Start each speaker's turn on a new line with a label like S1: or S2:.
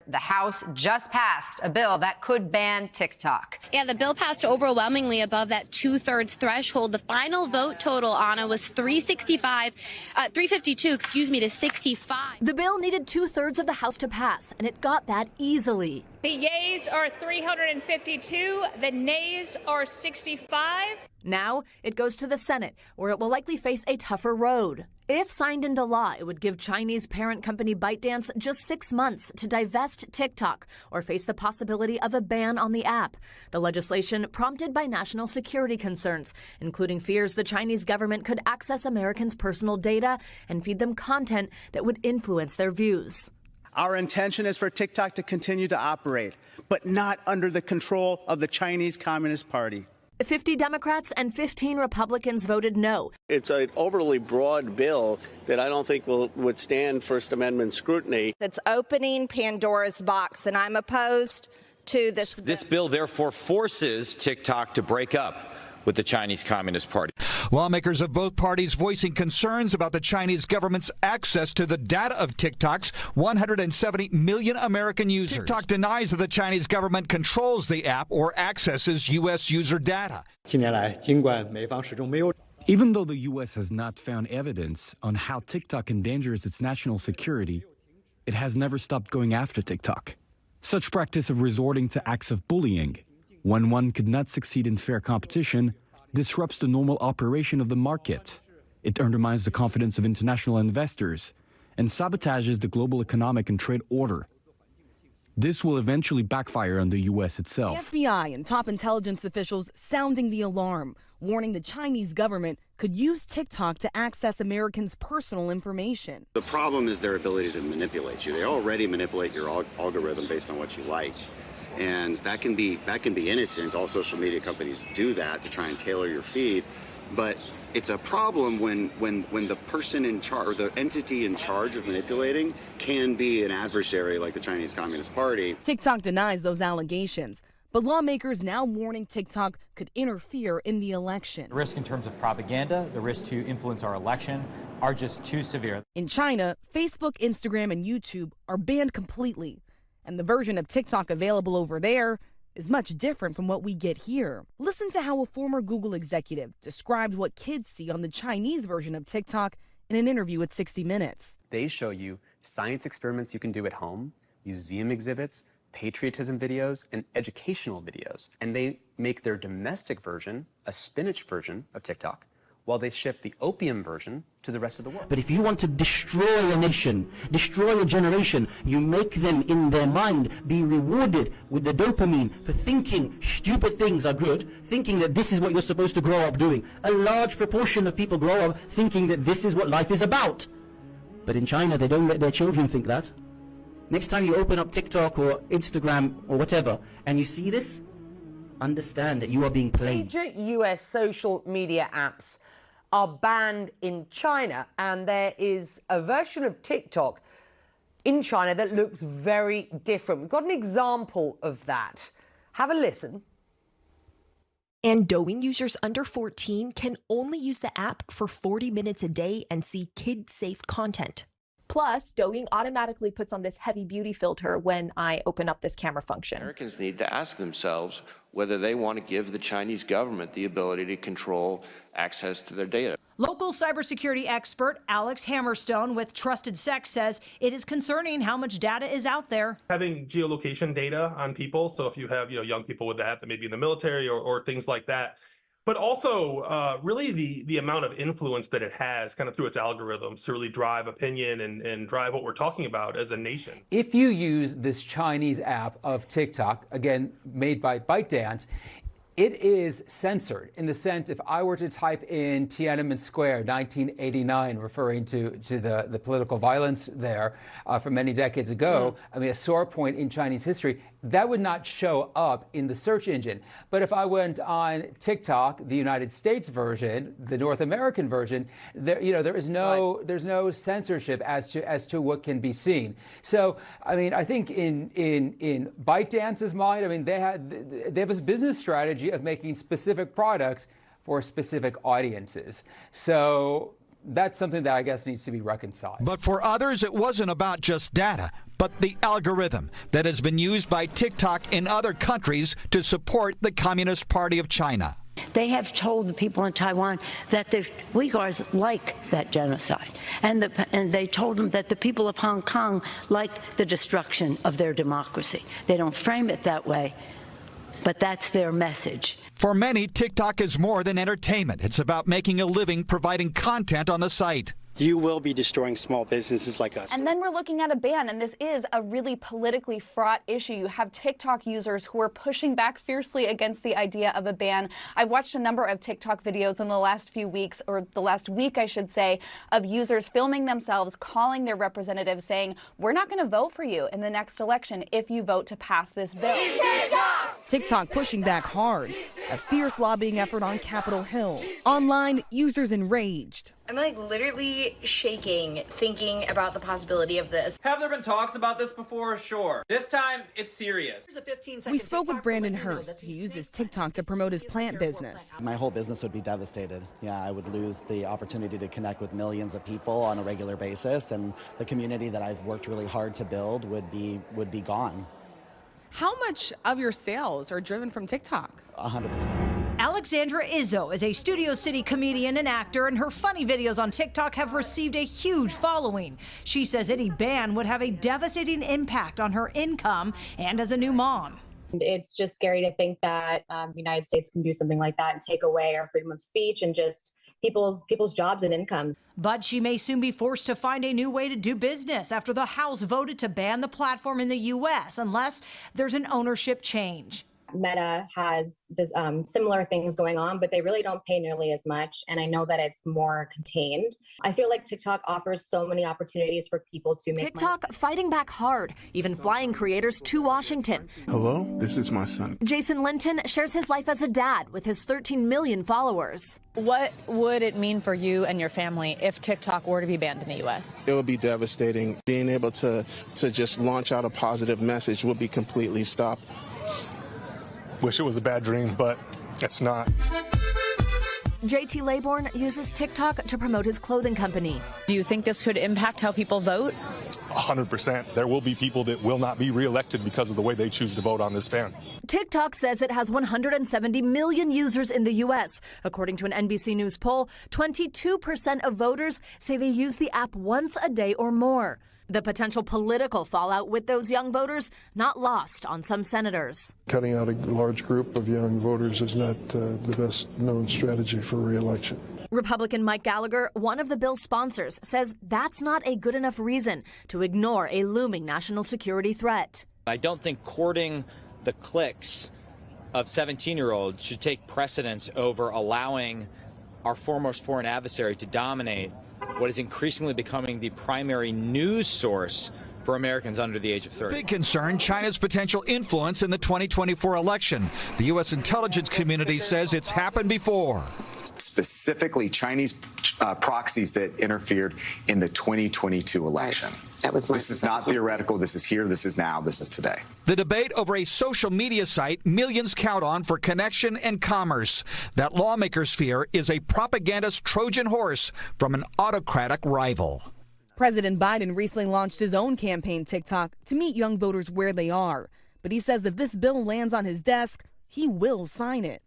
S1: The House just passed a bill that could ban TikTok.
S2: Yeah, the bill passed overwhelmingly above that 2/3 threshold. The final vote total, Anna, was 352, to 65.
S3: The bill needed 2/3 of the House to pass, and it got that easily.
S4: The yeas are 352, the nays are 65.
S3: Now it goes to the Senate, where it will likely face a tougher road. If signed into law, it would give Chinese parent company Byte Dance just 6 months to divest TikTok or face the possibility of a ban on the app. The legislation prompted by national security concerns, including fears the Chinese government could access Americans' personal data and feed them content that would influence their views.
S5: Our intention is for TikTok to continue to operate, but not under the control of the Chinese Communist Party.
S3: 50 Democrats and 15 Republicans voted no.
S6: It's an overly broad bill that I don't think will withstand First Amendment scrutiny.
S7: It's opening Pandora's box, and I'm opposed to this.
S8: This bill therefore forces TikTok to break up with the Chinese Communist Party.
S9: Lawmakers of both parties voicing concerns about the Chinese government's access to the data of TikTok's 170 million American users. TikTok denies that the Chinese government controls the app or accesses U.S. user data.
S10: Even though the U.S. has not found evidence on how TikTok endangers its national security, it has never stopped going after TikTok. Such practice of resorting to acts of bullying, when one could not succeed in fair competition, disrupts the normal operation of the market. It undermines the confidence of international investors and sabotages the global economic and trade order. This will eventually backfire on the U.S. itself.
S11: The FBI and top intelligence officials sounding the alarm, warning the Chinese government could use TikTok to access Americans' personal information.
S12: The problem is their ability to manipulate you. They already manipulate your algorithm based on what you like. And that can be innocent. All social media companies do that to try and tailor your feed. But it's a problem when the person in charge, or the entity in charge of manipulating, can be an adversary like the Chinese Communist Party.
S11: TikTok denies those allegations, but lawmakers now warning TikTok could interfere in the election.
S13: The risk in terms of propaganda, the risk to influence our election, are just too severe.
S11: In China, Facebook, Instagram, and YouTube are banned completely. And the version of TikTok available over there is much different from what we get here. Listen to how a former Google executive described what kids see on the Chinese version of TikTok in an interview with 60 Minutes.
S14: They show you science experiments you can do at home, museum exhibits, patriotism videos, and educational videos. And they make their domestic version a spinach version of TikTok, while they ship the opium version to the rest of the world.
S15: But if you want to destroy a nation, destroy a generation, you make them in their mind be rewarded with the dopamine for thinking stupid things are good, thinking that this is what you're supposed to grow up doing. A large proportion of people grow up thinking that this is what life is about. But in China, they don't let their children think that. Next time you open up TikTok or Instagram or whatever, and you see this, understand that you are being played.
S16: Major US social media apps are banned in China, and there is a version of TikTok in China that looks very different. We've got an example of that. Have a listen.
S17: And Douyin users under 14 can only use the app for 40 minutes a day and see kid-safe content.
S18: Plus, Douyin automatically puts on this heavy beauty filter when I open up this camera function.
S19: Americans need to ask themselves whether they want to give the Chinese government the ability to control access to their data.
S20: Local cybersecurity expert Alex Hammerstone with Trusted Sec says it is concerning how much data is out there.
S2: Having geolocation data on people, so if you have young people with that may be in the military or things like that, but also really the amount of influence that it has kind of through its algorithms to really drive opinion and drive what we're talking about as a nation.
S6: If you use this Chinese app of TikTok, again, made by Byte Dance, it is censored in the sense if I were to type in Tiananmen Square 1989, referring to the political violence there from many decades ago, I mean, a sore point in Chinese history, that would not show up in the search engine. But if I went on TikTok, the United States version, the North American version, there is no there's no censorship as to what can be seen. So I mean, I think in Byte Dance's mind, I mean, they have this business strategy of making specific products for specific audiences. So that's something that I guess needs to be reconciled.
S9: But for others, it wasn't about just data, but the algorithm that has been used by TikTok in other countries to support the Communist Party of China.
S21: They have told the people in Taiwan that the Uyghurs like that genocide. And they told them that the people of Hong Kong like the destruction of their democracy. They don't frame it that way, but that's their message.
S9: For many, TikTok is more than entertainment. It's about making a living providing content on the site.
S5: You will be destroying small businesses like us.
S22: And then we're looking at a ban, and this is a really politically fraught issue. You have TikTok users who are pushing back fiercely against the idea of a ban. I've watched a number of TikTok videos in the last few weeks, or the last week, I should say, of users filming themselves, calling their representatives, saying, we're not going to vote for you in the next election if you vote to pass this bill.
S11: TikTok pushing back hard. A fierce lobbying effort on Capitol Hill. Online, users enraged.
S23: I'm like literally shaking thinking about the possibility of this.
S24: Have there been talks about this before? Sure. This time, it's serious.
S11: We spoke with Brandon Hurst. He uses TikTok to promote his plant business.
S25: My whole business would be devastated. Yeah, I would lose the opportunity to connect with millions of people on a regular basis, and the community that I've worked really hard to build would be gone.
S26: How much of your sales are driven from TikTok?
S25: 100%.
S20: Alexandra Izzo is a Studio City comedian and actor, and her funny videos on TikTok have received a huge following. She says any ban would have a devastating impact on her income and as a new mom.
S27: It's just scary to think that the United States can do something like that and take away our freedom of speech and just people's jobs and incomes.
S20: But she may soon be forced to find a new way to do business after the House voted to ban the platform in the U.S. unless there's an ownership change.
S27: Meta has this, similar things going on, but they really don't pay nearly as much. And I know that it's more contained. I feel like TikTok offers so many opportunities for people to make
S3: TikTok
S27: money.
S3: fighting back hard, even flying creators to Washington.
S28: Hello, this is my son.
S3: Jason Linton shares his life as a dad with his 13 million followers.
S29: What would it mean for you and your family if TikTok were to be banned in the U.S.?
S28: It would be devastating. Being able to just launch out a positive message would be completely stopped.
S30: Wish it was a bad dream, but it's not.
S3: JT Laybourne uses TikTok to promote his clothing company.
S29: Do you think this could impact how people vote?
S30: 100%. There will be people that will not be reelected because of the way they choose to vote on this ban.
S3: TikTok says it has 170 million users in the U.S. According to an NBC News poll, 22% of voters say they use the app once a day or more. The potential political fallout with those young voters not lost on some senators.
S28: Cutting out a large group of young voters is not the best known strategy for re-election.
S3: Republican Mike Gallagher, one of the bill's sponsors, says that's not a good enough reason to ignore a looming national security threat.
S8: I don't think courting the clicks of 17-year-olds should take precedence over allowing our foremost foreign adversary to dominate what is increasingly becoming the primary news source for Americans under the age of 30.
S9: Big concern, China's potential influence in the 2024 election. The U.S. intelligence community says it's happened before.
S31: Specifically Chinese proxies that interfered in the 2022 election. This is not theoretical. This is here. This is now. This is today.
S9: The debate over a social media site millions count on for connection and commerce. That lawmakers fear is a propagandist Trojan horse from an autocratic rival.
S11: President Biden recently launched his own campaign TikTok to meet young voters where they are. But he says if this bill lands on his desk, he will sign it.